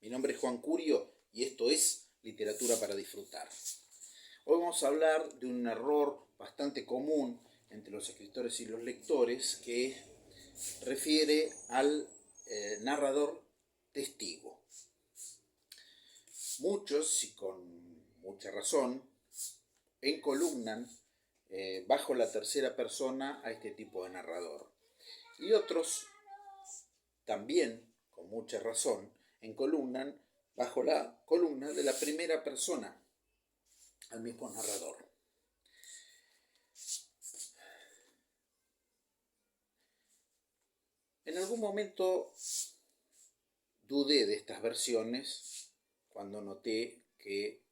Mi nombre es Juan Curio y esto es Literatura para Disfrutar. Hoy vamos a hablar de un error bastante común entre los escritores y los lectores que refiere al narrador testigo. Muchos, y con mucha razón, encolumnan bajo la tercera persona a este tipo de narrador. Y otros, también con mucha razón, encolumnan bajo la columna de la primera persona al mismo narrador. En algún momento dudé de estas versiones cuando noté que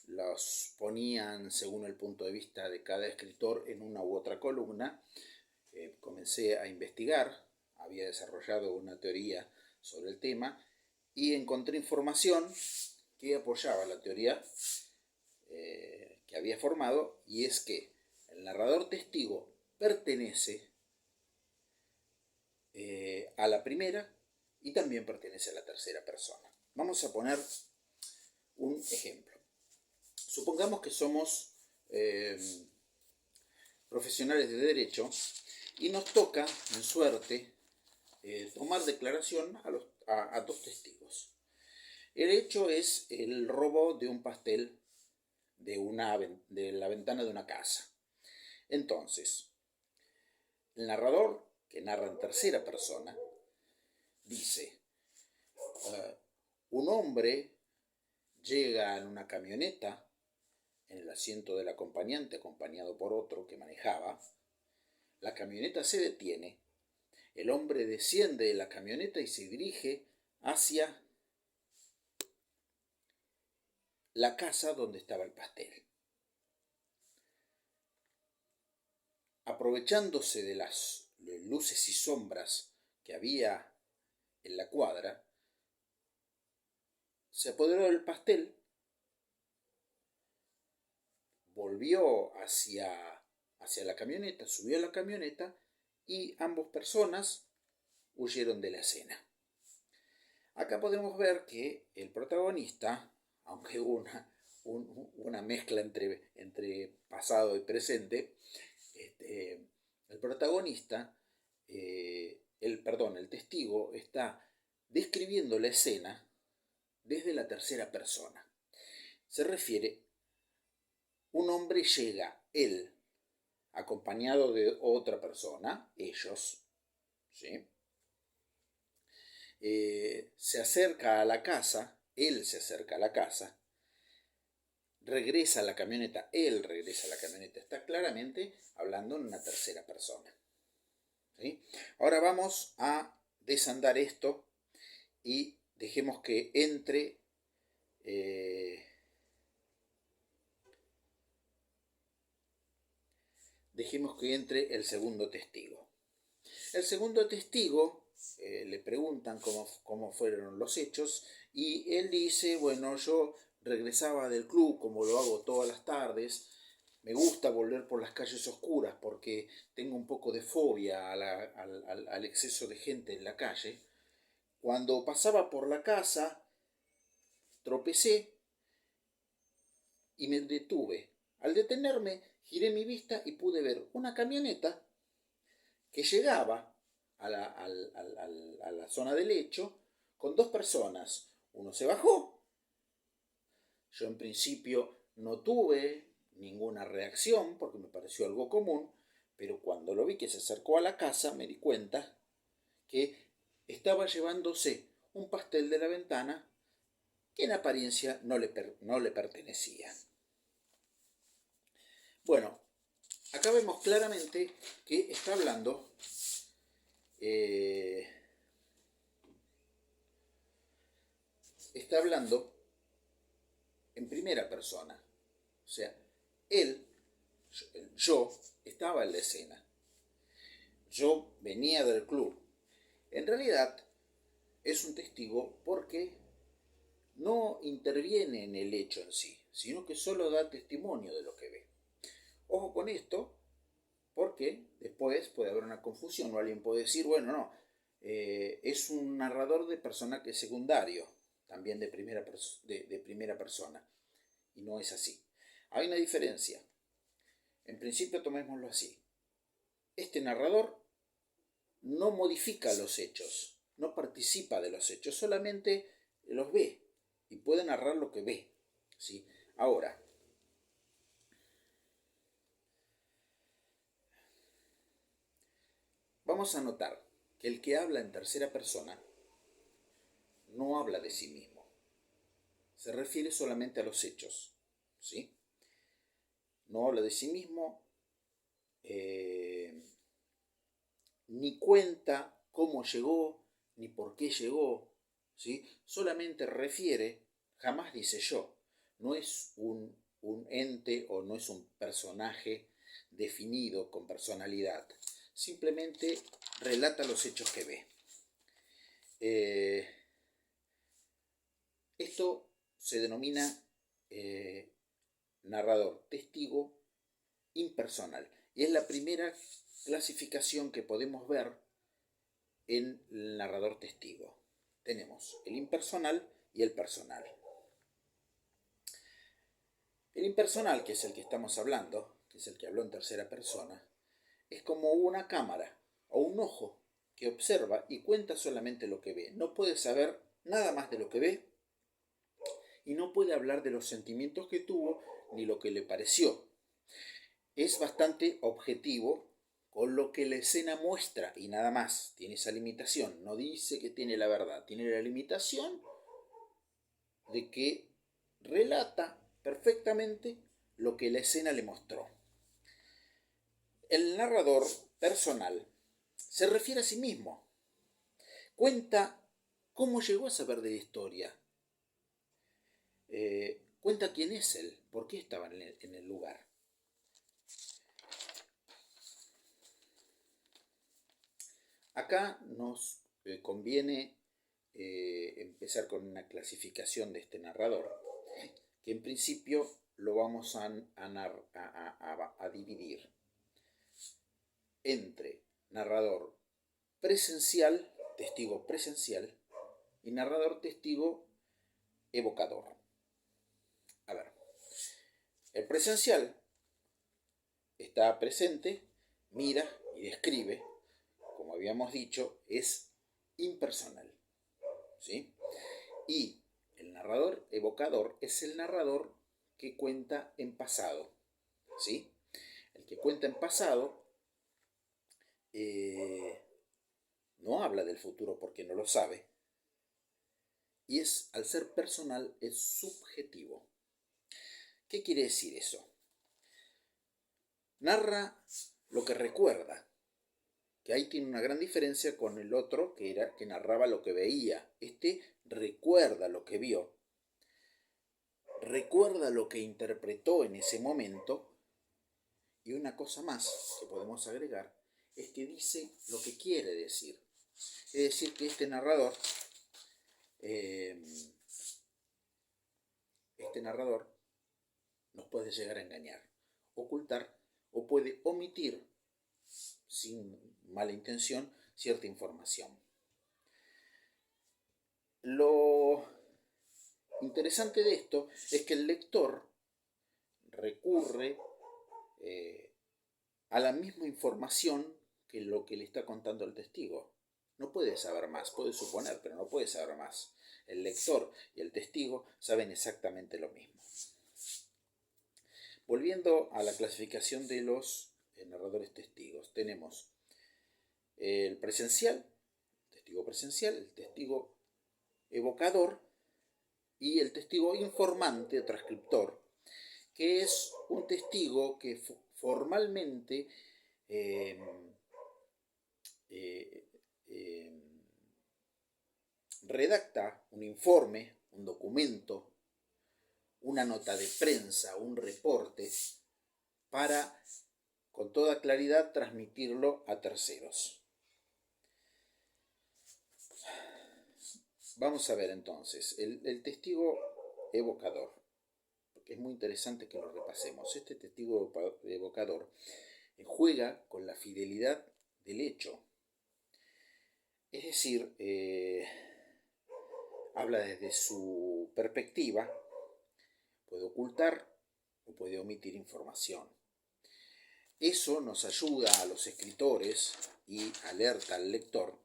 los ponían según el punto de vista de cada escritor en una u otra columna. Comencé a investigar, había desarrollado una teoría sobre el tema y encontré información que apoyaba la teoría que había formado, y es que el narrador testigo pertenece a la primera y también pertenece a la tercera persona. Vamos a poner un ejemplo. Supongamos que somos profesionales de derecho y nos toca, en suerte, tomar declaración a dos testigos. El hecho es el robo de un pastel de la ventana de una casa. Entonces, el narrador, que narra en tercera persona, dice: un hombre llega en una camioneta en el asiento del acompañante, acompañado por otro que manejaba. La camioneta se detiene, el hombre desciende de la camioneta y se dirige hacia la casa donde estaba el pastel. Aprovechándose de las luces y sombras que había en la cuadra, se apoderó del pastel, volvió hacia la camioneta, subió a la camioneta y ambas personas huyeron de la escena. Acá podemos ver que el protagonista, aunque hubo una mezcla entre pasado y presente, el protagonista, el testigo, está describiendo la escena desde la tercera persona. Se refiere: un hombre llega, él, acompañado de otra persona, ellos, ¿sí? Se acerca a la casa, él se acerca a la casa, regresa a la camioneta, él regresa a la camioneta. Está claramente hablando en una tercera persona, ¿sí? Ahora vamos a desandar esto y dejemos que entre el segundo testigo. El segundo testigo le preguntan cómo fueron los hechos y él dice: bueno, yo regresaba del club como lo hago todas las tardes. Me gusta volver por las calles oscuras porque tengo un poco de fobia al exceso de gente en la calle. Cuando pasaba por la casa, tropecé y me detuve. Al detenerme, giré mi vista y pude ver una camioneta que llegaba a la zona del hecho con dos personas. Uno se bajó. Yo en principio no tuve ninguna reacción porque me pareció algo común, pero cuando lo vi que se acercó a la casa me di cuenta que estaba llevándose un pastel de la ventana que en apariencia no le pertenecía. Bueno, acá vemos claramente que está hablando en primera persona. O sea, yo estaba en la escena. Yo venía del club. En realidad es un testigo porque no interviene en el hecho en sí, sino que solo da testimonio de lo que ve. Ojo con esto, porque después puede haber una confusión o alguien puede decir: bueno, no, es un narrador de personaje secundario. también de primera persona. Y no es así. Hay una diferencia. En principio tomémoslo así. Este narrador no modifica los hechos, no participa de los hechos, solamente los ve y puede narrar lo que ve, ¿sí? Ahora, vamos a notar que el que habla en tercera persona no habla de sí mismo, se refiere solamente a los hechos, ¿sí? No habla de sí mismo, ni cuenta cómo llegó, ni por qué llegó, ¿sí? Solamente refiere, jamás dice yo. No es un ente o no es un personaje definido con personalidad. Simplemente relata los hechos que ve. Esto se denomina narrador, testigo impersonal. Y es la primera clasificación que podemos ver en el narrador testigo. Tenemos el impersonal y el personal. El impersonal, que es el que estamos hablando, que es el que habló en tercera persona, es como una cámara o un ojo que observa y cuenta solamente lo que ve. No puede saber nada más de lo que ve y no puede hablar de los sentimientos que tuvo ni lo que le pareció. Es bastante objetivo con lo que la escena muestra y nada más. Tiene esa limitación. No dice que tiene la verdad. Tiene la limitación de que relata perfectamente lo que la escena le mostró. El narrador personal se refiere a sí mismo. Cuenta cómo llegó a saber de la historia. Cuenta quién es él, por qué estaba en el lugar. Acá nos conviene empezar con una clasificación de este narrador, que en principio lo vamos a dividir entre narrador presencial, testigo presencial, y narrador testigo evocador. A ver, el presencial está presente, mira y describe, como habíamos dicho, es impersonal, ¿sí? Y el narrador evocador es el narrador que cuenta en pasado, ¿sí? El que cuenta en pasado no habla del futuro porque no lo sabe, y al ser personal es subjetivo. ¿Qué quiere decir eso? Narra lo que recuerda, que ahí tiene una gran diferencia con el otro que narraba lo que veía. Este recuerda lo que vio, recuerda lo que interpretó en ese momento, y una cosa más que podemos agregar es que dice lo que quiere decir. Es decir, que este narrador nos puede llegar a engañar, ocultar o puede omitir sin mala intención cierta información. Lo interesante de esto es que el lector recurre a la misma información que lo que le está contando el testigo. No puede saber más, puede suponer, pero no puede saber más. El lector y el testigo saben exactamente lo mismo. Volviendo a la clasificación de los narradores testigos, tenemos el presencial, testigo presencial, el testigo evocador y el testigo informante o transcriptor, que es un testigo que formalmente redacta un informe, un documento, una nota de prensa, un reporte, para con toda claridad transmitirlo a terceros. Vamos a ver entonces el testigo evocador, porque es muy interesante que lo repasemos. Este testigo evocador juega con la fidelidad del hecho. Es decir, habla desde su perspectiva, puede ocultar o puede omitir información. Eso nos ayuda a los escritores y alerta al lector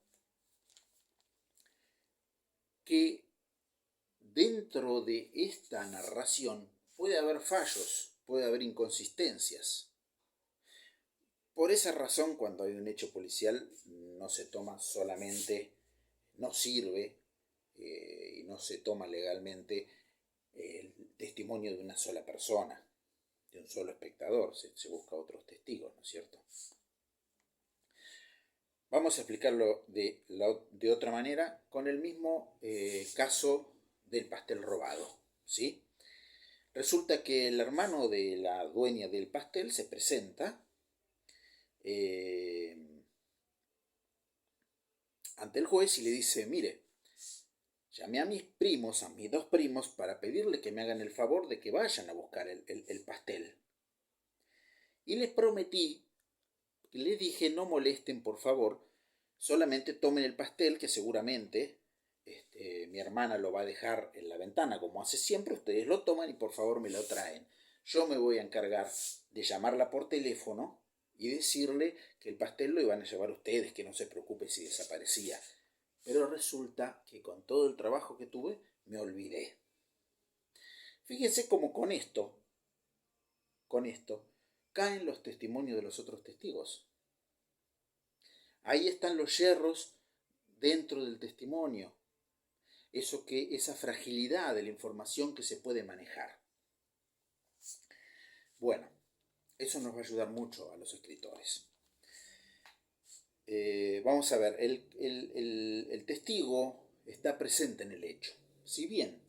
que dentro de esta narración puede haber fallos, puede haber inconsistencias. Por esa razón, cuando hay un hecho policial, no se toma solamente, no sirve y no se toma legalmente el testimonio de una sola persona, de un solo espectador, se busca otros testigos, ¿no es cierto? Vamos a explicarlo de otra manera con el mismo caso del pastel robado, ¿sí? Resulta que el hermano de la dueña del pastel se presenta ante el juez y le dice, mire, llamé a mis primos, a mis dos primos, para pedirle que me hagan el favor de que vayan a buscar el pastel. Y les prometí, les dije, no molesten, por favor, solamente tomen el pastel, que seguramente mi hermana lo va a dejar en la ventana, como hace siempre, ustedes lo toman y por favor me lo traen. Yo me voy a encargar de llamarla por teléfono y decirle que el pastel lo iban a llevar ustedes, que no se preocupe si desaparecía. Pero resulta que con todo el trabajo que tuve, me olvidé. Fíjense cómo con esto, caen los testimonios de los otros testigos. Ahí están los yerros dentro del testimonio. Esa fragilidad de la información que se puede manejar. Bueno, eso nos va a ayudar mucho a los escritores. Vamos a ver, el testigo está presente en el hecho. Si bien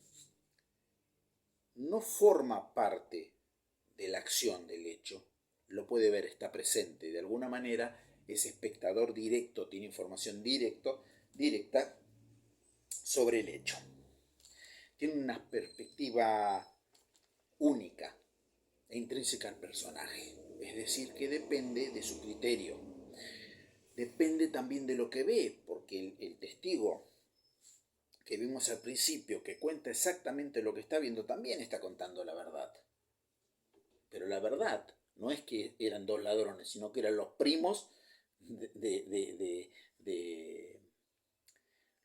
no forma parte de la acción del hecho, lo puede ver, está presente. De alguna manera es espectador directo, tiene información directa sobre el hecho. Tiene una perspectiva única e intrínseca al personaje. Es decir, que depende de su criterio. Depende también de lo que ve, porque el testigo que vimos al principio, que cuenta exactamente lo que está viendo, también está contando la verdad. Pero la verdad no es que eran dos ladrones, sino que eran los primos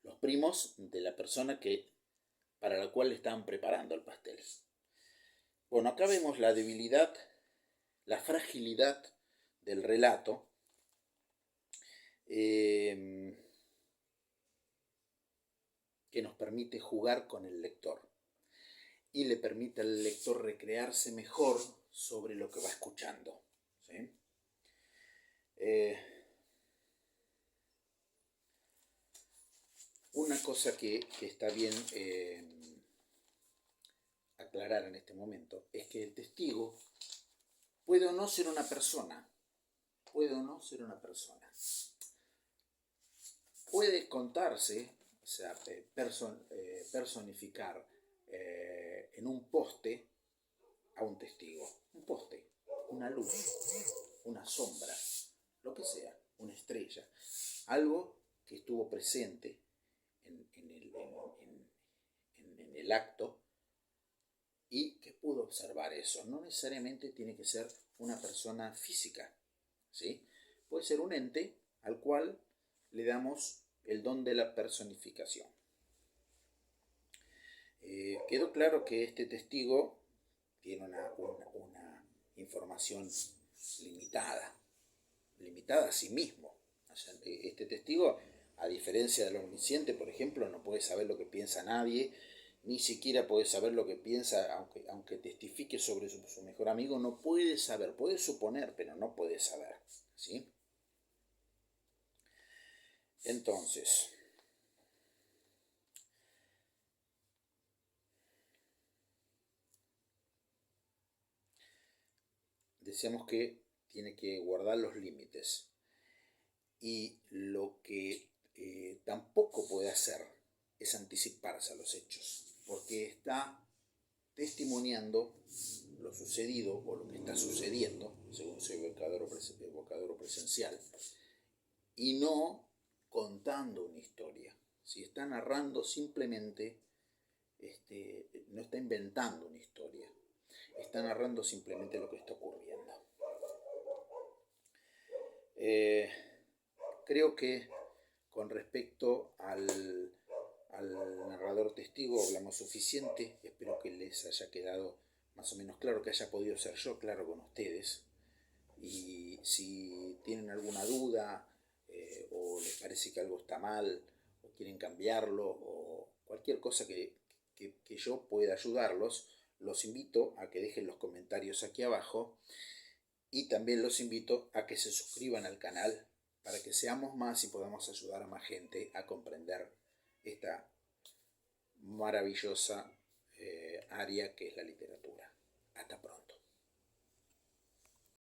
los primos de la persona para la cual le estaban preparando el pastel. Bueno, acá vemos la debilidad, la fragilidad del relato, que nos permite jugar con el lector y le permite al lector recrearse mejor sobre lo que va escuchando, ¿sí? Una cosa que está bien aclarar en este momento es que el testigo puede o no ser una persona, puede contarse, o sea, personificar en un poste a un testigo, un poste, una luz, una sombra, lo que sea, una estrella, algo que estuvo presente en el acto y que pudo observar eso. No necesariamente tiene que ser una persona física, ¿sí? Puede ser un ente al cual le damos el don de la personificación. Quedó claro que este testigo tiene una información limitada a sí mismo. O sea, este testigo, a diferencia del omnisciente, por ejemplo, no puede saber lo que piensa nadie, ni siquiera puede saber lo que piensa, aunque testifique sobre su mejor amigo, no puede saber, puede suponer, pero no puede saber, ¿sí? Entonces, decíamos que tiene que guardar los límites. Y lo que tampoco puede hacer es anticiparse a los hechos, porque está testimoniando lo sucedido o lo que está sucediendo, según su evocador o presencial, y no contando una historia, Si está narrando simplemente, no está inventando una historia, está narrando simplemente lo que está ocurriendo. Creo que con respecto al narrador testigo hablamos suficiente. Espero que les haya quedado más o menos claro, que haya podido ser yo claro con ustedes. Y si tienen alguna duda, o les parece que algo está mal, o quieren cambiarlo, o cualquier cosa que yo pueda ayudarlos, los invito a que dejen los comentarios aquí abajo, y también los invito a que se suscriban al canal para que seamos más y podamos ayudar a más gente a comprender esta maravillosa área que es la literatura. Hasta pronto.